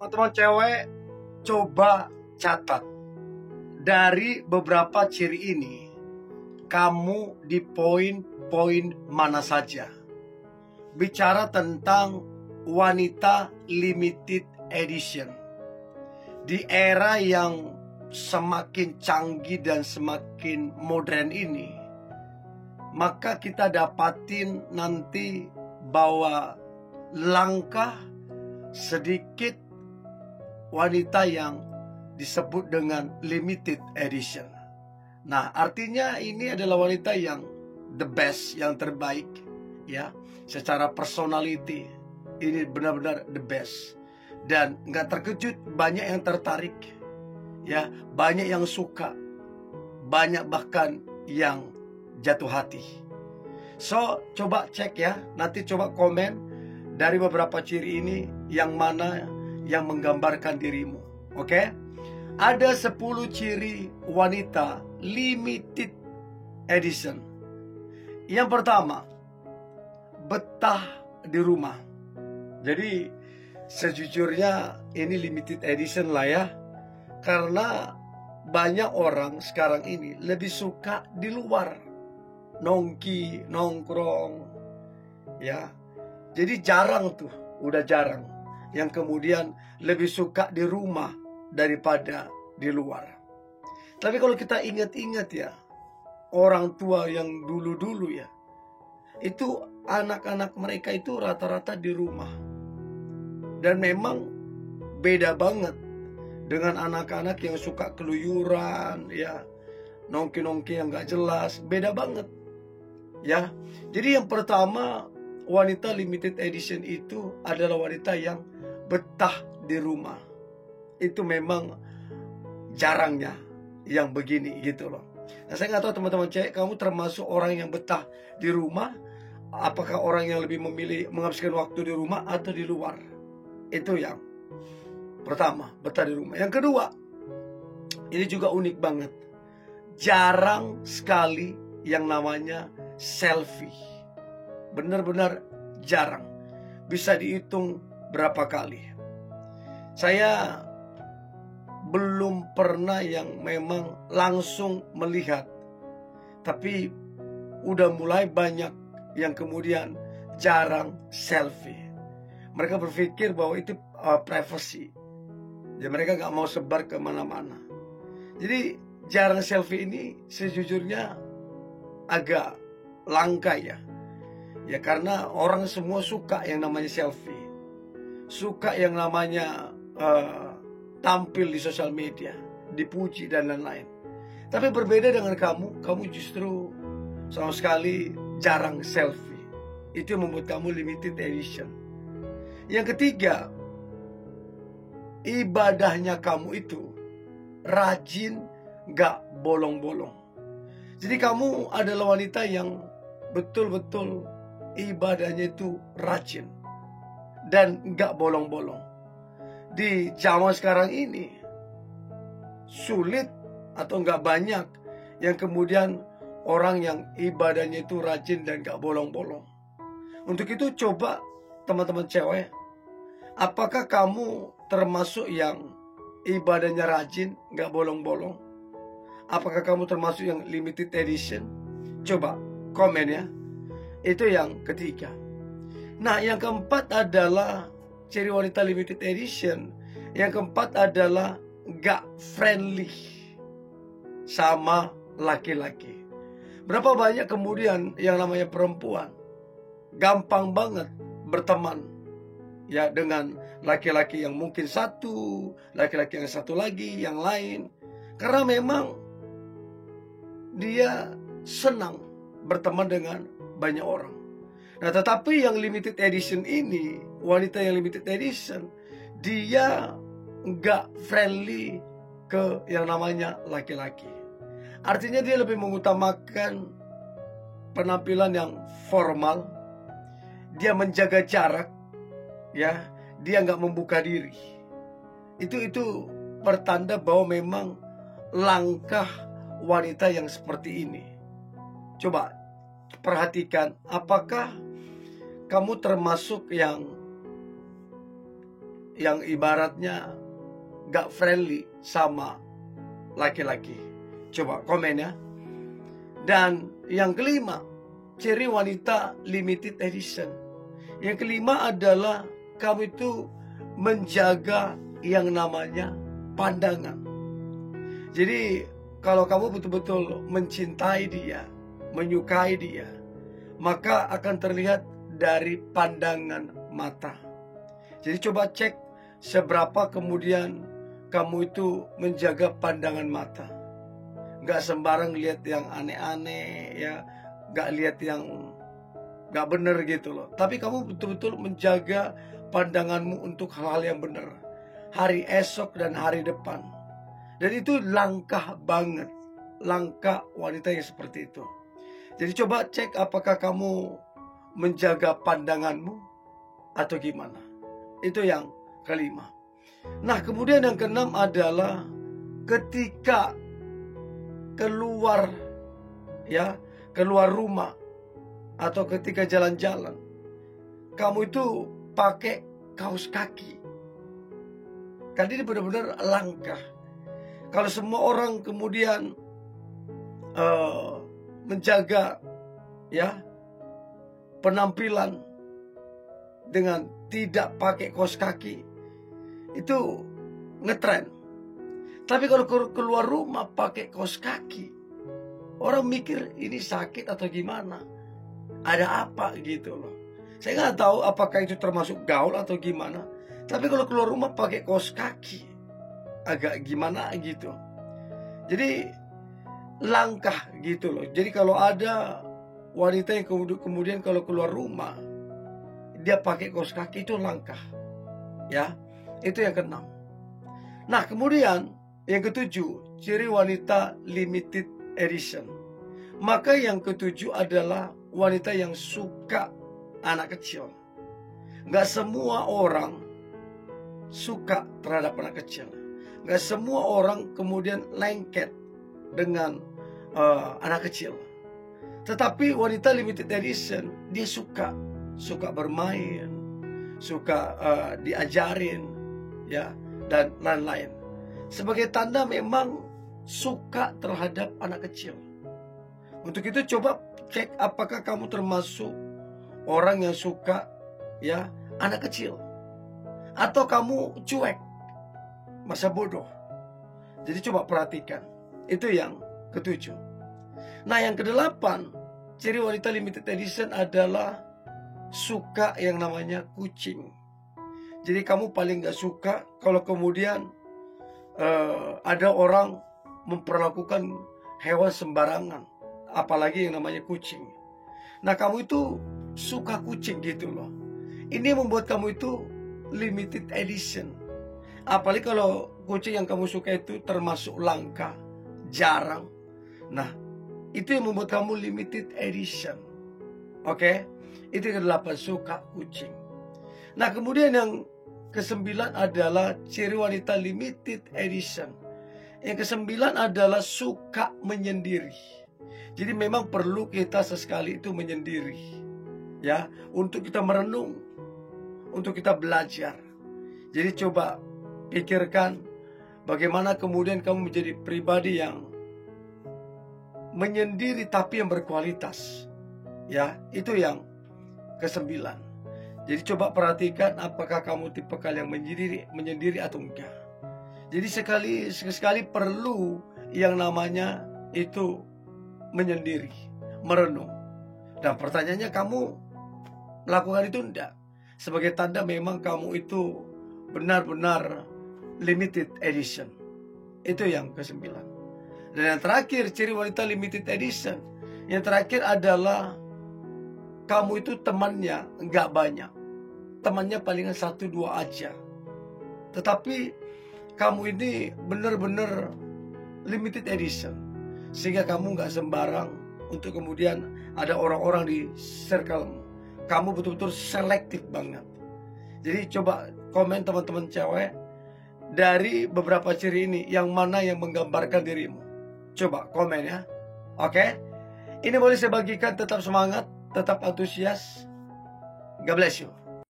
Teman-teman cewek, coba catat. Dari beberapa ciri ini, kamu di poin-poin mana saja. Bicara tentang wanita limited edition. Di era yang semakin canggih dan semakin modern ini, maka kita dapatin nanti bahwa langkah sedikit wanita yang disebut dengan limited edition. Nah, artinya ini adalah wanita yang the best, yang terbaik, ya. Secara personality, ini benar-benar the best. Dan nggak terkejut, banyak yang tertarik, ya, banyak yang suka, banyak bahkan yang jatuh hati. So, coba cek ya, nanti coba komen dari beberapa ciri ini yang mana yang menggambarkan dirimu. Oke? Ada 10 ciri wanita limited edition. Yang pertama, betah di rumah. Jadi sejujurnya ini limited edition lah ya. Karena banyak orang sekarang ini lebih suka di luar, nongki, nongkrong, ya. Jadi jarang tuh, udah jarang yang kemudian lebih suka di rumah daripada di luar. Tapi kalau kita ingat-ingat ya, orang tua yang dulu-dulu ya, itu anak-anak mereka itu rata-rata di rumah. Dan memang beda banget dengan anak-anak yang suka keluyuran, ya, nongki-nongki yang gak jelas, beda banget, ya. Jadi yang pertama, wanita limited edition itu adalah wanita yang betah di rumah. Itu memang jarangnya yang begini gitu loh. Nah, saya nggak tahu teman-teman cewek, kamu termasuk orang yang betah di rumah? Apakah orang yang lebih memilih menghabiskan waktu di rumah atau di luar? Itu yang pertama, betah di rumah. Yang kedua, ini juga unik banget. Jarang sekali yang namanya selfie. Benar-benar jarang. Bisa dihitung berapa kali. Saya belum pernah yang memang langsung melihat, tapi udah mulai banyak yang kemudian jarang selfie. Mereka berpikir bahwa itu privacy, ya, mereka gak mau sebar kemana-mana. Jadi jarang selfie ini sejujurnya agak langka ya. Ya, karena orang semua suka yang namanya selfie, suka yang namanya tampil di sosial media, dipuji dan lain-lain. Tapi berbeda dengan kamu justru sama sekali jarang selfie. Itu yang membuat kamu limited edition. Yang ketiga, ibadahnya kamu itu rajin, gak bolong-bolong. Jadi kamu adalah wanita yang betul-betul ibadahnya itu rajin dan gak bolong-bolong. Di zaman sekarang ini sulit atau nggak banyak yang kemudian orang yang ibadahnya itu rajin dan nggak bolong-bolong. Untuk itu coba teman-teman cewek, apakah kamu termasuk yang ibadahnya rajin, nggak bolong-bolong? Apakah kamu termasuk yang limited edition? Coba komen ya. Itu yang ketiga. Nah, yang keempat adalah ciri wanita limited edition. Yang keempat adalah gak friendly sama laki-laki. Berapa banyak kemudian yang namanya perempuan gampang banget berteman, ya, dengan laki-laki yang mungkin satu, laki-laki yang satu lagi, yang lain. Karena memang dia senang berteman dengan banyak orang. Nah, tetapi yang limited edition ini, wanita yang limited edition, dia nggak friendly ke yang namanya laki-laki. Artinya dia lebih mengutamakan penampilan yang formal. Dia menjaga jarak, ya. Dia nggak membuka diri. Itu pertanda bahwa memang langkah wanita yang seperti ini. Coba perhatikan, apakah kamu termasuk yang yang ibaratnya gak friendly sama laki-laki. Coba komen ya. Dan yang kelima, ciri wanita limited edition. Yang kelima adalah kamu itu menjaga yang namanya pandangan. Jadi kalau kamu betul-betul mencintai dia, menyukai dia, maka akan terlihat dari pandangan mata. Jadi coba cek seberapa kemudian kamu itu menjaga pandangan mata. Gak sembarang lihat yang aneh-aneh ya, gak lihat yang gak bener gitu loh. Tapi kamu betul-betul menjaga pandanganmu untuk hal-hal yang benar, hari esok dan hari depan. Dan itu langkah banget, langkah wanita yang seperti itu. Jadi coba cek apakah kamu menjaga pandanganmu atau gimana. Itu yang kelima. Nah, kemudian yang keenam adalah ketika keluar rumah atau ketika jalan-jalan, kamu itu pakai kaos kaki. Kan ini benar-benar langkah. Kalau semua orang kemudian menjaga penampilan dengan tidak pakai kaos kaki, itu ngetren. Tapi kalau keluar rumah pakai kaos kaki, orang mikir ini sakit atau gimana, ada apa gitu loh. Saya nggak tahu apakah itu termasuk gaul atau gimana. Tapi kalau keluar rumah pakai kaos kaki, agak gimana gitu. Jadi langkah gitu loh. Jadi kalau ada wanita yang kemudian kalau keluar rumah dia pakai kaos kaki, itu langkah. Ya, itu yang keenam. Nah, kemudian yang ketujuh, ciri wanita limited edition. Maka yang ketujuh adalah wanita yang suka anak kecil. Gak semua orang suka terhadap anak kecil. Gak semua orang kemudian lengket dengan anak kecil. Tetapi wanita limited edition, dia suka bermain, suka diajarin, ya, dan lain-lain. Sebagai tanda memang suka terhadap anak kecil. Untuk itu coba cek apakah kamu termasuk orang yang suka anak kecil, atau kamu cuek, masa bodoh. Jadi coba perhatikan. Itu yang ketujuh. Nah, yang kedelapan, ciri wanita limited edition adalah suka yang namanya kucing. Jadi kamu paling gak suka kalau kemudian ada orang memperlakukan hewan sembarangan, apalagi yang namanya kucing. Nah, kamu itu suka kucing gitu loh. Ini membuat kamu itu limited edition. Apalagi kalau kucing yang kamu suka itu termasuk langka, jarang. Nah, itu yang membuat kamu limited edition. Oke? Itu yang ke-8, suka kucing. Nah, kemudian yang ke-9 adalah ciri wanita limited edition. Yang ke-9 adalah suka menyendiri. Jadi memang perlu kita sesekali itu menyendiri, ya, untuk kita merenung, untuk kita belajar. Jadi coba pikirkan bagaimana kemudian kamu menjadi pribadi yang menyendiri tapi yang berkualitas. Ya, itu yang ke-9. Jadi coba perhatikan apakah kamu tipe yang menyendiri atau enggak. Jadi sekali perlu yang namanya itu menyendiri, merenung. Dan pertanyaannya, kamu melakukan itu enggak? Sebagai tanda memang kamu itu benar-benar limited edition. Itu yang ke-9. Dan yang terakhir, ciri wanita limited edition, yang terakhir adalah kamu itu temannya enggak banyak. Temannya palingan 1-2 aja. Tetapi kamu ini benar-benar limited edition, sehingga kamu enggak sembarang untuk kemudian ada orang-orang di circle-mu. Kamu betul-betul selektif banget. Jadi coba komen teman-teman cewek, dari beberapa ciri ini yang mana yang menggambarkan dirimu. Coba komen ya. Oke? Ini boleh saya bagikan. Tetap semangat, tetap antusias. God bless you.